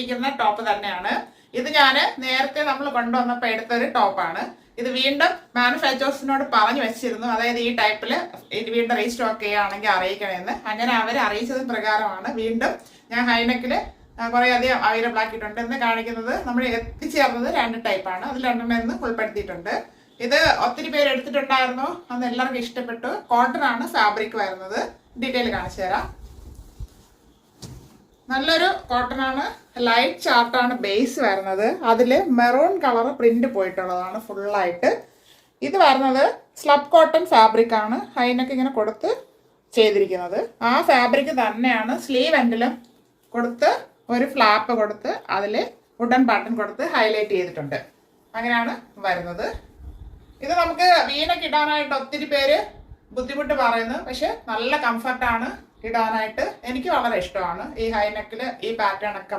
ഇട്ടിരിക്കുന്ന ടോപ്പ് തന്നെയാണ്. ഇത് ഞാൻ നേരത്തെ നമ്മൾ കൊണ്ടുവന്നപ്പോൾ എടുത്തൊരു ടോപ്പാണ്. ഇത് വീണ്ടും മാനുഫാക്ചേഴ്സിനോട് പറഞ്ഞു വെച്ചിരുന്നു, അതായത് ഈ ടൈപ്പിൽ ഇത് വീണ്ടും റീസ്റ്റോക്ക് ചെയ്യുകയാണെങ്കിൽ അറിയിക്കണമെന്ന്. അങ്ങനെ അവർ അറിയിച്ചത് പ്രകാരമാണ് വീണ്ടും ഞാൻ ഹൈനെക്കില് കുറേ അധികം അവൈലബിൾ ആക്കിയിട്ടുണ്ട്. എന്ന് കാണിക്കുന്നത് നമ്മൾ എത്തിച്ചേർന്നത് 2 ടൈപ്പാണ്. അതിൽ 2 ഉൾപ്പെടുത്തിയിട്ടുണ്ട്. ഇത് ഒത്തിരി പേര് എടുത്തിട്ടുണ്ടായിരുന്നു, അന്ന് എല്ലാവർക്കും ഇഷ്ടപ്പെട്ടു. കോട്ടൺ ആണ് ഫാബ്രിക് വരുന്നത്. ഡീറ്റെയിൽ കാണിച്ചു തരാം. നല്ലൊരു കോട്ടൺ ആണ്, ലൈറ്റ് ചാർട്ടാണ് ബേസ് വരുന്നത്. അതിൽ മെറൂൺ കളർ പ്രിന്റ് പോയിട്ടുള്ളതാണ് ഫുള്ളായിട്ട്. ഇത് വരുന്നത് സ്ലബ് കോട്ടൺ ഫാബ്രിക് ആണ്, ഹൈനൊക്കെ ഇങ്ങനെ കൊടുത്ത് ചെയ്തിരിക്കുന്നത്. ആ ഫാബ്രിക് തന്നെയാണ് സ്ലീവ് എൻഡിലും കൊടുത്ത് ഒരു ഫ്ലാപ്പ് കൊടുത്ത് അതിൽ വുഡൻ ബട്ടൺ കൊടുത്ത് ഹൈലൈറ്റ് ചെയ്തിട്ടുണ്ട്. അങ്ങനെയാണ് വരുന്നത്. ഇത് നമുക്ക് വീനൊക്കെ ഇടാനായിട്ട് ഒത്തിരി പേര് ബുദ്ധിമുട്ട് പറയുന്നു, പക്ഷെ നല്ല കംഫർട്ടാണ് ഇടാനായിട്ട്. എനിക്ക് വളരെ ഇഷ്ടമാണ് ഈ ഹൈനെക്കിൽ ഈ പാറ്റേൺ ഒക്കെ.